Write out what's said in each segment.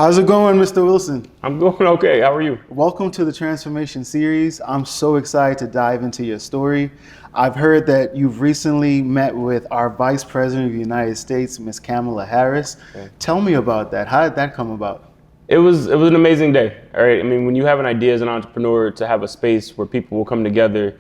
How's it going, Mr. Wilson? I'm doing okay. How are you? Welcome to the Transformation Series. I'm so excited to dive into your story. I've heard that you've recently met with our Vice President of the United States, Ms. Kamala Harris. Okay. Tell me about that. How did that come about? It was an amazing day. All right. I mean, when you have an idea as an entrepreneur to have a space where people will come together,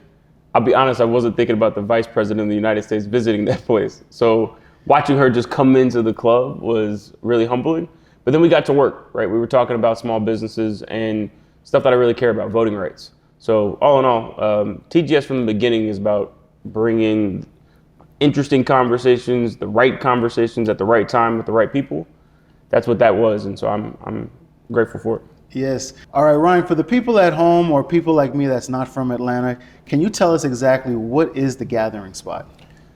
I'll be honest, I wasn't thinking about the Vice President of the United States visiting that place. So watching her just come into the club was really humbling. But then we got to work, right? We were talking about small businesses and stuff that I really care about, voting rights. So all in all, TGS from the beginning is about bringing interesting conversations, the right conversations at the right time with the right people. That's what that was, and so I'm grateful for it. Yes. All right, Ryan, for the people at home or people like me that's not from Atlanta, can you tell us exactly what is the gathering spot?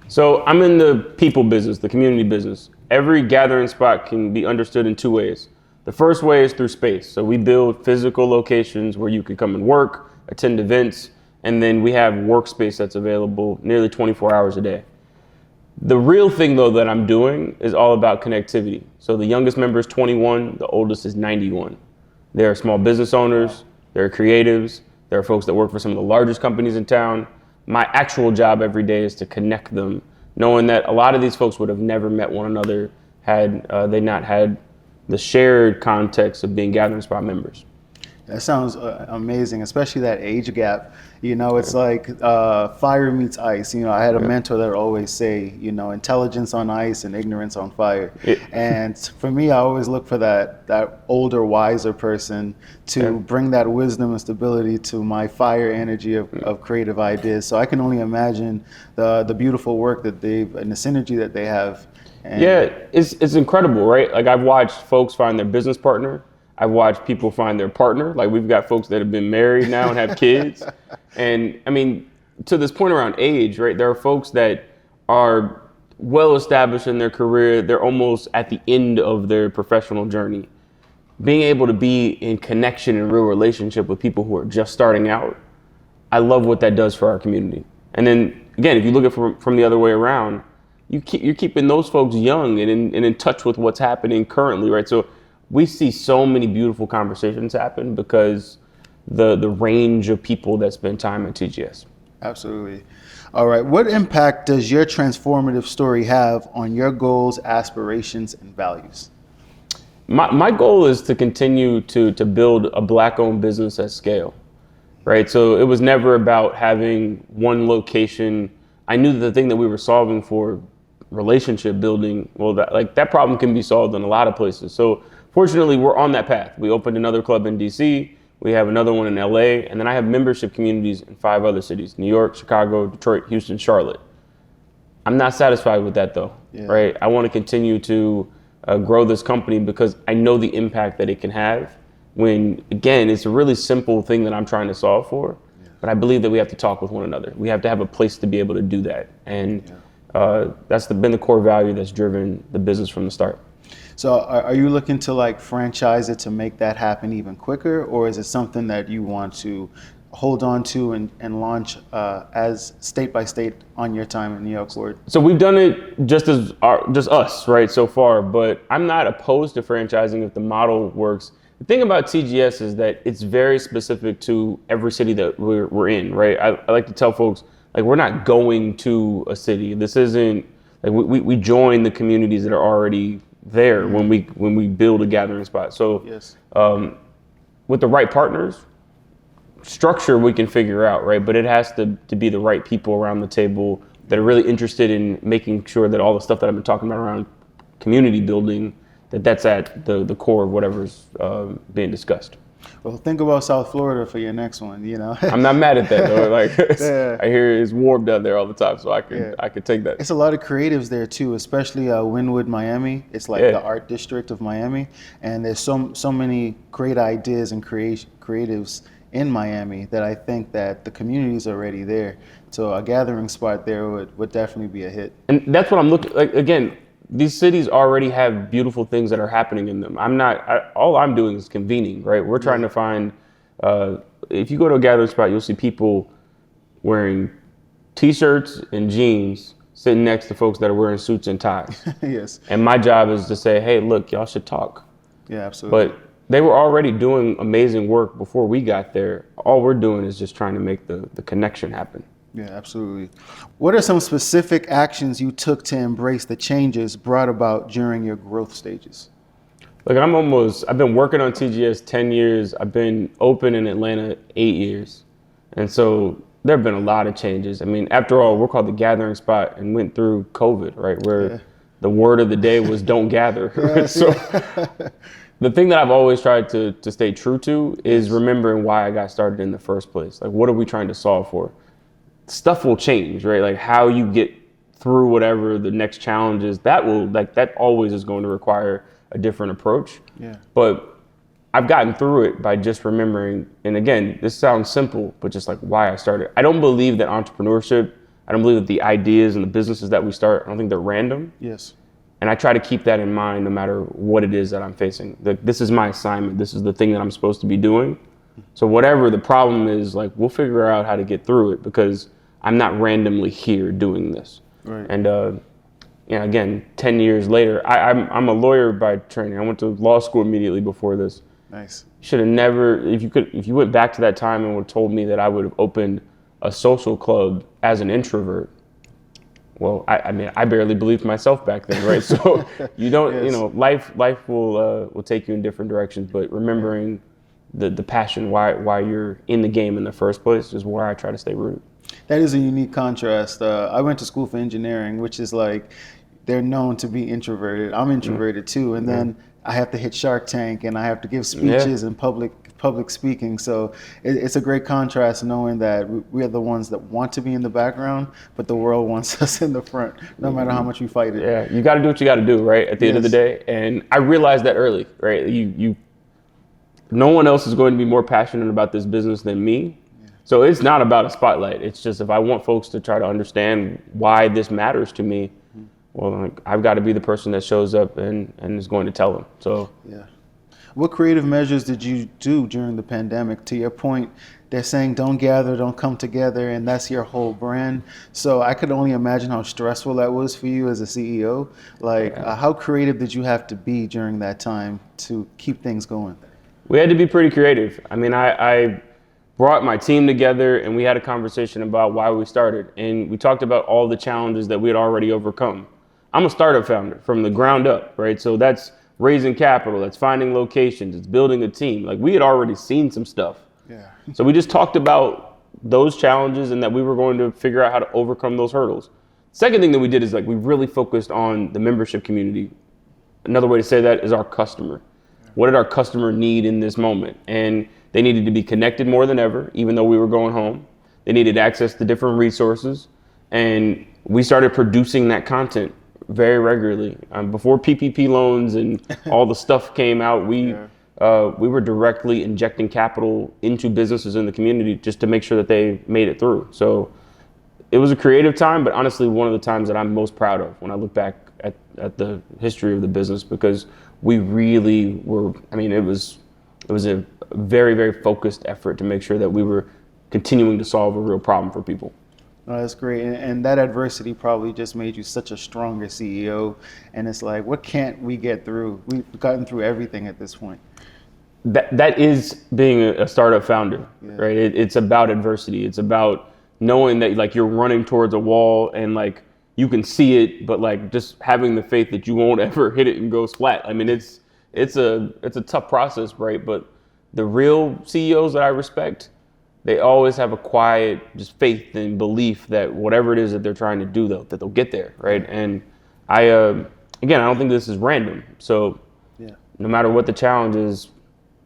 So I'm in the people business, the community business. Every gathering spot can be understood in two ways. The first way is through space. So we build physical locations where you can come and work, attend events, and then we have workspace that's available nearly 24 hours a day. The real thing, though, that I'm doing is all about connectivity. So the youngest member is 21, the oldest is 91. There are small business owners, there are creatives, there are folks that work for some of the largest companies in town. My actual job every day is to connect them, knowing that a lot of these folks would have never met one another had they not had the shared context of being gathering spot members. That sounds amazing, especially that age gap. You know, it's like fire meets ice. You know, I had a mentor that would always say, you know, intelligence on ice and ignorance on fire. And for me, I always look for that older, wiser person to bring that wisdom and stability to my fire energy of creative ideas. So I can only imagine the beautiful work that they've and the synergy that they have. And it's incredible, right? Like I've watched folks find their business partner. I've watched people find their partner. Like we've got folks that have been married now and have kids. And I mean, to this point around age, right? There are folks that are well established in their career. They're almost at the end of their professional journey. Being able to be in connection and real relationship with people who are just starting out, I love what that does for our community. And then again, if you look at it from the other way around, you're keeping those folks young and in touch with what's happening currently, right? So we see so many beautiful conversations happen because the range of people that spend time at TGS. Absolutely. All right. What impact does your transformative story have on your goals, aspirations, and values? My goal is to continue to build a Black-owned business at scale, right? So it was never about having one location. I knew that the thing that we were solving for, relationship building, well, that problem can be solved in a lot of places. So fortunately, we're on that path. We opened another club in DC. We have another one in LA. And then I have membership communities in 5 other cities: New York, Chicago, Detroit, Houston, Charlotte. I'm not satisfied with that, though, right? I want to continue to grow this company because I know the impact that it can have when, again, it's a really simple thing that I'm trying to solve for. But I believe that we have to talk with one another. We have to have a place to be able to do that. And that's been the core value that's driven the business from the start. So are you looking to like franchise it to make that happen even quicker, or is it something that you want to hold on to and launch as state by state on your time in New York Ward? So we've done it just us, right, so far, but I'm not opposed to franchising if the model works. The thing about TGS is that it's very specific to every city that we're in, right? I like to tell folks, like, we're not going to a city. This isn't, like, we join the communities that are already there when we build a gathering spot. So with the right partners, structure we can figure out, right? But it has to be the right people around the table that are really interested in making sure that all the stuff that I've been talking about around community building, that's at the core of whatever's being discussed. Well, think about South Florida for your next one, you know. I'm not mad at that, though. Like, I hear it's warm down there all the time, so I could take that. It's a lot of creatives there too, especially Wynwood, Miami. It's like the art district of Miami, and there's so many great ideas and creatives in Miami that I think that the community's already there. So a gathering spot there would definitely be a hit. And that's what I'm looking like. Again, these cities already have beautiful things that are happening in them. All I'm doing is convening, right? We're trying to find, if you go to a gathering spot, you'll see people wearing t-shirts and jeans sitting next to folks that are wearing suits and ties. Yes. And my job is to say, hey, look, y'all should talk. Yeah, absolutely. But they were already doing amazing work before we got there. All we're doing is just trying to make the connection happen. Yeah, absolutely. What are some specific actions you took to embrace the changes brought about during your growth stages? Like I've been working on TGS 10 years. I've been open in Atlanta 8 years. And so there have been a lot of changes. I mean, after all, we're called the gathering spot and went through COVID, right? Where the word of the day was don't gather. Yes, So the thing that I've always tried to stay true to is remembering why I got started in the first place. Like, what are we trying to solve for? Stuff will change, right? Like how you get through whatever the next challenge is, that always is going to require a different approach. Yeah. But I've gotten through it by just remembering, and again, this sounds simple, but just like why I started. I don't believe that entrepreneurship, I don't believe that the ideas and the businesses that we start, I don't think they're random. Yes. And I try to keep that in mind no matter what it is that I'm facing. This is my assignment. This is the thing that I'm supposed to be doing. So whatever the problem is, like we'll figure out how to get through it because I'm not randomly here doing this. Right. And again, 10 years later, I'm a lawyer by training. I went to law school immediately before this. Nice. Should have never, if you went back to that time and would have told me that I would have opened a social club as an introvert, well, I mean, I barely believed myself back then, right? So you don't, Yes. Life will take you in different directions, but remembering the passion, why you're in the game in the first place is where I try to stay rooted. That is a unique contrast. I went to school for engineering, which is like they're known to be introverted. I'm introverted too, and then I have to hit Shark Tank and I have to give speeches and public speaking. So it's a great contrast knowing that we are the ones that want to be in the background, but the world wants us in the front, no matter how much we fight it. Yeah, you got to do what you got to do, right? At the end of the day, and I realized that early, right? No one else is going to be more passionate about this business than me. So it's not about a spotlight. It's just if I want folks to try to understand why this matters to me, well, I've got to be the person that shows up and is going to tell them. So yeah. What creative measures did you do during the pandemic? To your point, they're saying don't gather, don't come together, and that's your whole brand. So I could only imagine how stressful that was for you as a CEO. Like, how creative did you have to be during that time to keep things going? We had to be pretty creative. I mean, I brought my team together and we had a conversation about why we started. And we talked about all the challenges that we had already overcome. I'm a startup founder from the ground up, right? So that's raising capital, that's finding locations, it's building a team. Like we had already seen some stuff. Yeah. So we just talked about those challenges and that we were going to figure out how to overcome those hurdles. Second thing that we did is like we really focused on the membership community. Another way to say that is our customer. What did our customer need in this moment? And they needed to be connected more than ever, even though we were going home. They needed access to different resources. And we started producing that content very regularly. Before PPP loans and all the stuff came out, we were directly injecting capital into businesses in the community just to make sure that they made it through. So it was a creative time, but honestly, one of the times that I'm most proud of when I look back at the history of the business, because we really were, I mean, it was a very, very focused effort to make sure that we were continuing to solve a real problem for people. Oh, that's great. And that adversity probably just made you such a stronger CEO. And it's like, what can't we get through? We've gotten through everything at this point. That is being a startup founder, right? It's about adversity. It's about knowing that like you're running towards a wall and like you can see it, but like just having the faith that you won't ever hit it and go flat. I mean, it's a tough process, right? But the real CEOs that I respect, they always have a quiet just faith and belief that whatever it is that they're trying to do, that they'll get there, right? And I don't think this is random. So no matter what the challenge is,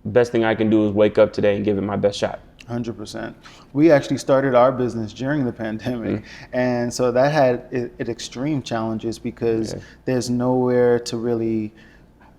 best thing I can do is wake up today and give it my best shot. 100%. We actually started our business during the pandemic. And so that had extreme challenges because there's nowhere to really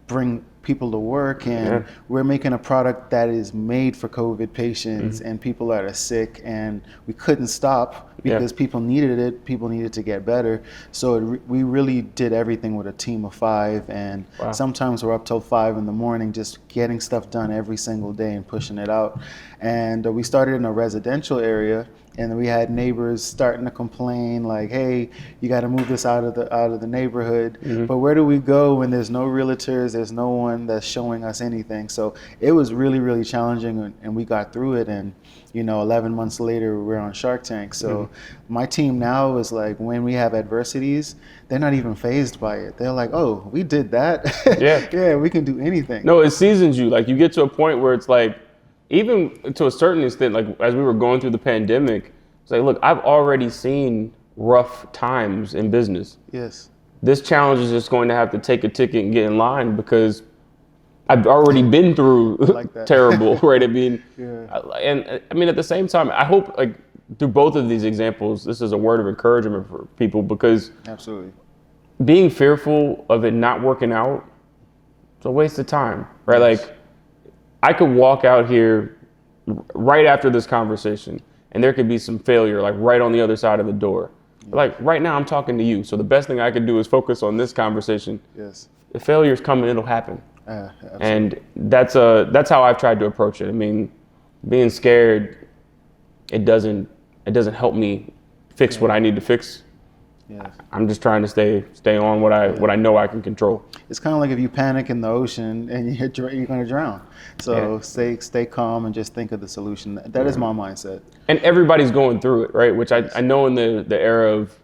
bring people to work, and we're making a product that is made for COVID patients and people that are sick, and we couldn't stop because people needed it, people needed to get better. So we really did everything with a team of 5, and sometimes we're up till 5 in the morning just getting stuff done every single day and pushing it out. And we started in a residential area, and we had neighbors starting to complain like, hey, you got to move this out of the neighborhood. But where do we go when there's no realtors, there's no one that's showing us anything? So it was really, really challenging, and we got through it. And 11 months later, we're on Shark Tank. So my team now is like, when we have adversities, they're not even fazed by it. They're like, oh, we did that. Yeah, we can do anything. No, it seasons you. Like, you get to a point where it's like, even to a certain extent, like as we were going through the pandemic, it's like, look, I've already seen rough times in business. Yes. This challenge is just going to have to take a ticket and get in line, because I've already been through terrible, right? I mean, and I mean, at the same time, I hope like through both of these examples, this is a word of encouragement for people, because absolutely, being fearful of it not working out, it's a waste of time, right? Yes. Like, I could walk out here right after this conversation and there could be some failure, like right on the other side of the door. But like right now I'm talking to you. So the best thing I could do is focus on this conversation. Yes. If failure's coming, it'll happen. And that's how I've tried to approach it. I mean, being scared, it doesn't help me fix what I need to fix. Yes. I'm just trying to stay on what I know I can control. It's kind of like if you panic in the ocean and you're going to drown. So stay calm and just think of the solution. That is my mindset. And everybody's going through it, right? Which I know in the era of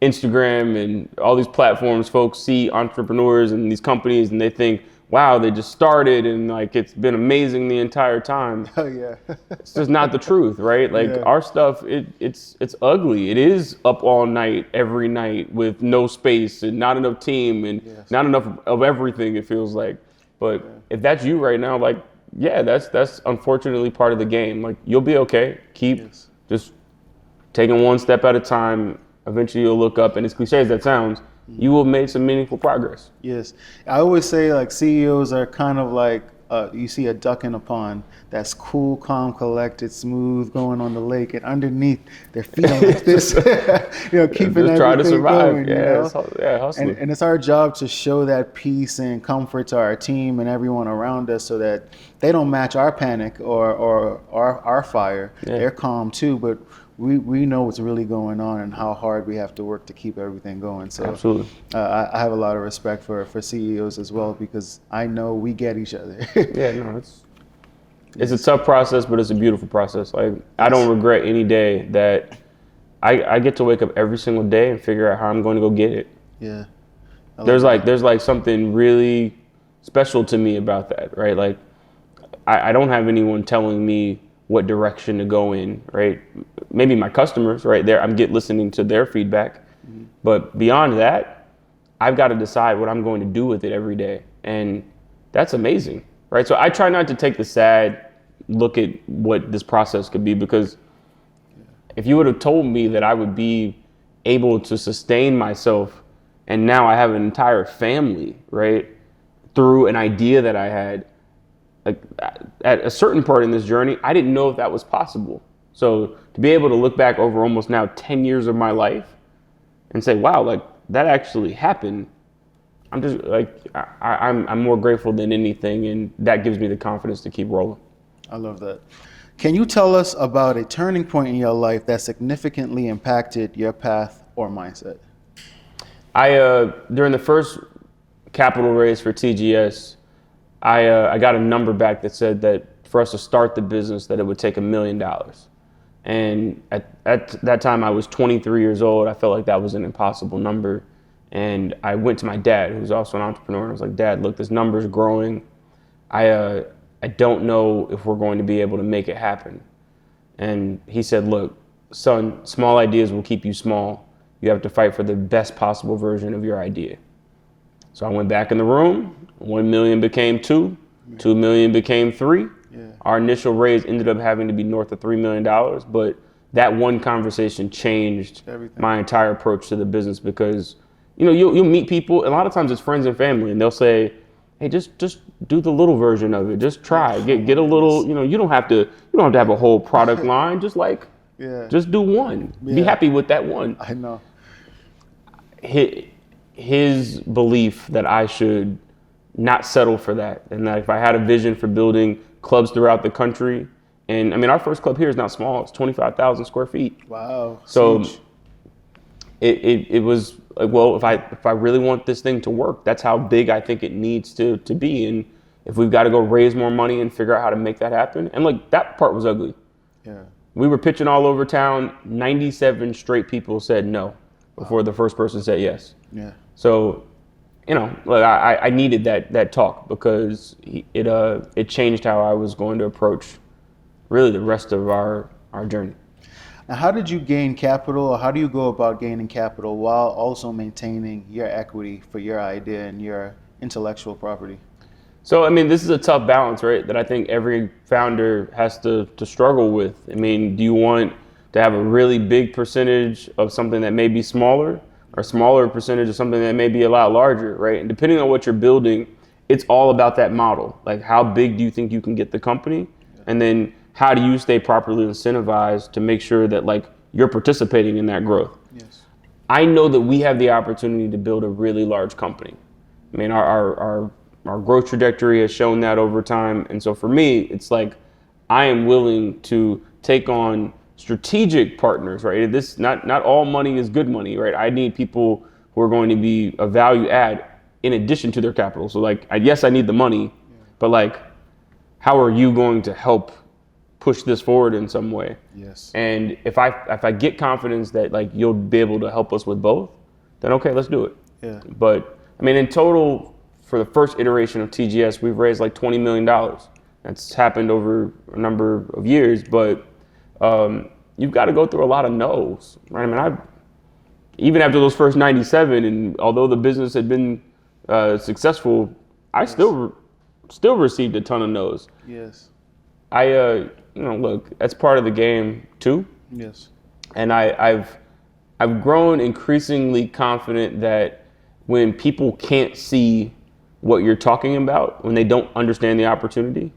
Instagram and all these platforms, folks see entrepreneurs and these companies and they think, wow, they just started and like it's been amazing the entire time. Oh yeah. It's just not the truth, right? Like our stuff, it's ugly. It is up all night, every night with no space and not enough team and not enough of everything, it feels like. But if that's you right now, like, that's unfortunately part of the game. Like, you'll be okay. Keep just taking one step at a time. Eventually you'll look up, and as cliche as that sounds, you will make some meaningful progress. Yes. I always say like CEOs are kind of like, you see a duck in a pond that's cool, calm, collected, smooth, going on the lake, and underneath they're feeling like this, keeping just trying to survive. Going, hustling. And it's our job to show that peace and comfort to our team and everyone around us, so that they don't match our panic or our fire. They're calm too, but we know what's really going on and how hard we have to work to keep everything going. So absolutely, I have a lot of respect for CEOs as well, because I know we get each other. It's a tough process, but it's a beautiful process. Like, I don't regret any day that I get to wake up every single day and figure out how I'm going to go get it. Yeah. There's like something really special to me about that, right? Like, I don't have anyone telling me what direction to go in, right? Maybe my customers, right there, I'm listening to their feedback. But beyond that, I've got to decide what I'm going to do with it every day. And that's amazing, right? So I try not to take the sad look at what this process could be, because if you would have told me that I would be able to sustain myself, and now I have an entire family, right, through an idea that I had, like, at a certain part in this journey, I didn't know if that was possible. So to be able to look back over almost now 10 years of my life and say, wow, like, that actually happened, I'm just like, I'm more grateful than anything, and that gives me the confidence to keep rolling. I love that. Can you tell us about a turning point in your life that significantly impacted your path or mindset? During the first capital raise for TGS, I got a number back that said that for us to start the business, that it would take $1 million. And at that time, I was 23 years old. I felt like that was an impossible number. And I went to my dad, who's also an entrepreneur, and I was like, Dad, look, this number's growing. I don't know if we're going to be able to make it happen. And he said, look, son, small ideas will keep you small. You have to fight for the best possible version of your idea. So I went back in the room. 1 million became 2, 2 million became 3. Our initial raise ended up having to be north of $3 million, but that one conversation changed my entire approach to the business, because you'll meet people, and a lot of times it's friends and family, and they'll say, hey, just do the little version of it. Just try. Get a little, you don't have to have a whole product line. Just just do one. Be happy with that one. I know. His belief that I should not settle for that, and that if I had a vision for building clubs throughout the country And I mean, our first club here is not small. It's 25,000 square feet. Wow. So Huge. it was like, well, if I really want this thing to work, that's how big I think it needs to be. And if we've got to go raise more money and figure out how to make that happen. And like, that part was ugly. Yeah. We were pitching all over town. 97 straight people said no before the first person said yes. Yeah. So, you know, like I needed that talk because it changed how I was going to approach really the rest of our journey. Now, how did you gain capital, or how do you go about gaining capital while also maintaining your equity for your idea and your intellectual property? So, I mean, this is a tough balance, right, that I think every founder has to struggle with. I mean, do you want to have a really big percentage of something that may be smaller, or a smaller percentage of something that may be a lot larger, right? And depending on what you're building, it's all about that model. Like, how big do you think you can get the company? And then how do you stay properly incentivized to make sure that, like, you're participating in that growth? Yes. I know that we have the opportunity to build a really large company. I mean, our growth trajectory has shown that over time. And so for me, it's like, I am willing to take on strategic partners, right? This not all money is good money, right? I need people who are going to be a value add in addition to their capital. So like, yes, I need the money, but like, how are you going to help push this forward in some way? Yes. And if I get confidence that like you'll be able to help us with both, then okay, let's do it. Yeah. But I mean, in total, for the first iteration of TGS, we've raised like $20 million. That's happened over a number of years, but you've got to go through a lot of no's, right? I mean, even after those first 97, and although the business had been successful, I still received a ton of no's. Yes. Look, that's part of the game too. Yes. And I've grown increasingly confident that when people can't see what you're talking about, when they don't understand the opportunity,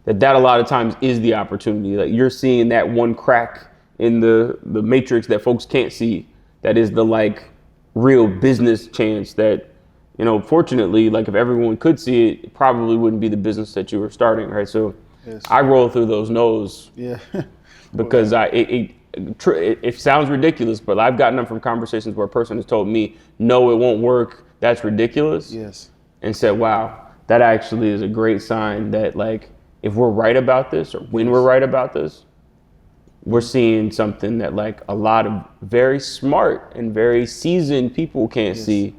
that a lot of times is the opportunity. Like, you're seeing that one crack in the matrix that folks can't see. That is the like real business chance that, you know, fortunately, like if everyone could see it, it probably wouldn't be the business that you were starting, right? So Yes. I roll through those no's. Yeah. Because it sounds ridiculous, but I've gotten them from conversations where a person has told me, no, it won't work, that's ridiculous. Yes. And said, wow, that actually is a great sign that like, if we're right about this, or when we're right about this, we're seeing something that like a lot of very smart and very seasoned people can't see.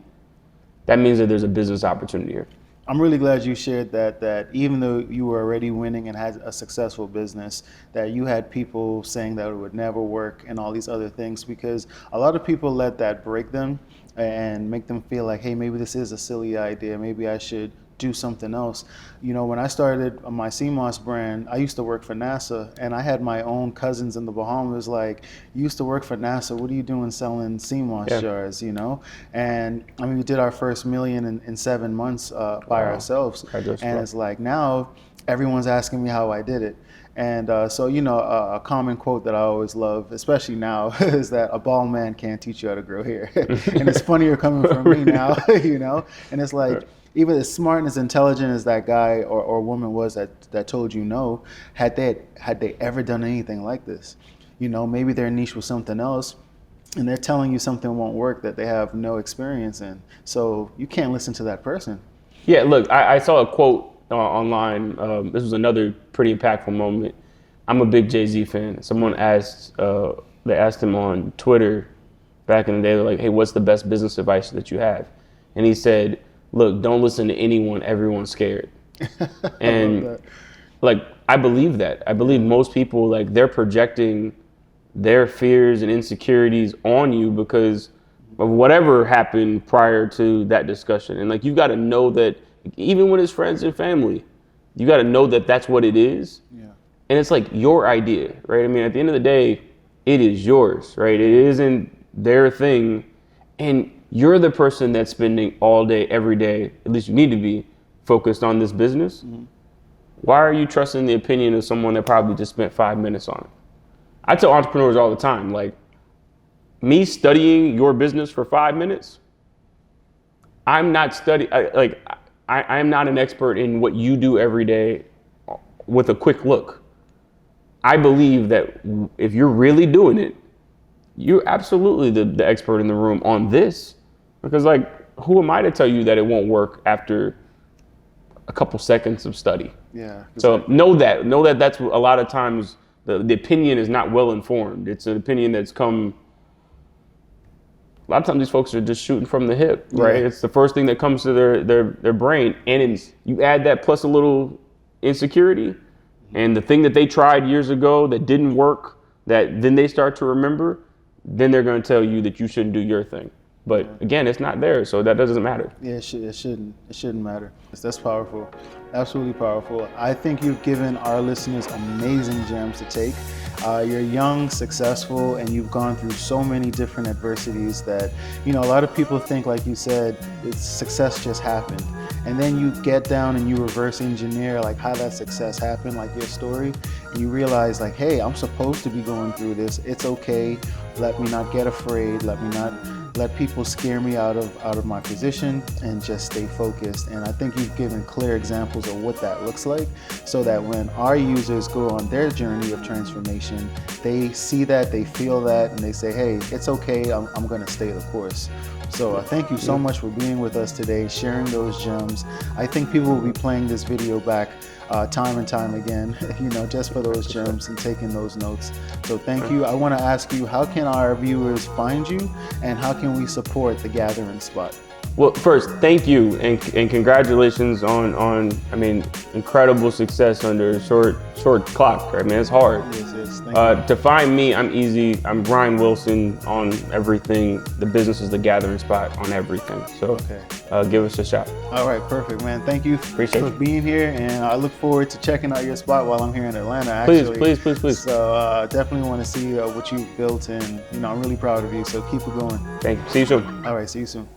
That means that there's a business opportunity here. I'm really glad you shared that even though you were already winning and had a successful business, that you had people saying that it would never work and all these other things, because a lot of people let that break them and make them feel like, hey, maybe this is a silly idea. Maybe I should do something else. You know, when I started my CMOS brand, I used to work for NASA, and I had my own cousins in the Bahamas like, you used to work for NASA, what are you doing selling CMOS jars, you know? And I mean, we did our first million in 7 months by ourselves. And it's like, now everyone's asking me how I did it. And so, you know, a common quote that I always love, especially now, is that a bald man can't teach you how to grow hair. And it's funnier coming from me now, you know? And it's like, even as smart and as intelligent as that guy or woman was that told you no, had they ever done anything like this? You know, maybe their niche was something else, and they're telling you something won't work that they have no experience in. So you can't listen to that person. Yeah, look, I saw a quote online. This was another pretty impactful moment. I'm a big Jay-Z fan. Someone asked him on Twitter back in the day, they're like, hey, what's the best business advice that you have? And he said, look, don't listen to anyone, everyone's scared. And like, I believe that. I believe most people, like, they're projecting their fears and insecurities on you because of whatever happened prior to that discussion. And like, you got to know that even when it's friends and family, you got to know that that's what it is. Yeah. And it's like your idea, right? I mean, at the end of the day, it is yours, right? It isn't their thing. And you're the person that's spending all day, every day, at least you need to be, focused on this business. Mm-hmm. Why are you trusting the opinion of someone that probably just spent 5 minutes on it? I tell entrepreneurs all the time, like, me studying your business for 5 minutes, I'm not I'm not an expert in what you do every day with a quick look. I believe that if you're really doing it, you're absolutely the expert in the room on this. Because like, who am I to tell you that it won't work after a couple seconds of study? Yeah. So know that that's a lot of times the opinion is not well informed. It's an opinion that's come. A lot of times these folks are just shooting from the hip, right? Yeah. It's the first thing that comes to their brain, and you add that plus a little insecurity, and the thing that they tried years ago that didn't work, that then they start to remember, then they're going to tell you that you shouldn't do your thing. But again, it's not there, so that doesn't matter. Yeah, it shouldn't matter. That's powerful, absolutely powerful. I think you've given our listeners amazing gems to take. You're young, successful, and you've gone through so many different adversities that, a lot of people think, like you said, success just happened. And then you get down and you reverse engineer like how that success happened, like your story, and you realize like, hey, I'm supposed to be going through this. It's okay. Let me not get afraid. Let me not let people scare me out of my position, and just stay focused. And I think you've given clear examples of what that looks like, so that when our users go on their journey of transformation, they see that, they feel that, and they say, hey, it's okay, I'm going to stay the course. So thank you so much for being with us today, sharing those gems. I think people will be playing this video back time and time again, just for those gems and taking those notes. So thank you. I want to ask you, how can our viewers find you, and how can we support the Gathering Spot? Well, first, thank you and congratulations on incredible success under a short clock. I mean, it's hard. Yes, thank you. To find me, I'm easy. I'm Brian Wilson on everything. The business is the Gathering Spot on everything. So give us a shot. All right, perfect, man. Thank you Appreciate for you. being here, and I look forward to checking out your spot while I'm here in Atlanta, actually. Please. So definitely want to see what you've built, and I'm really proud of you, so keep it going. Thank you. See you soon. All right, see you soon.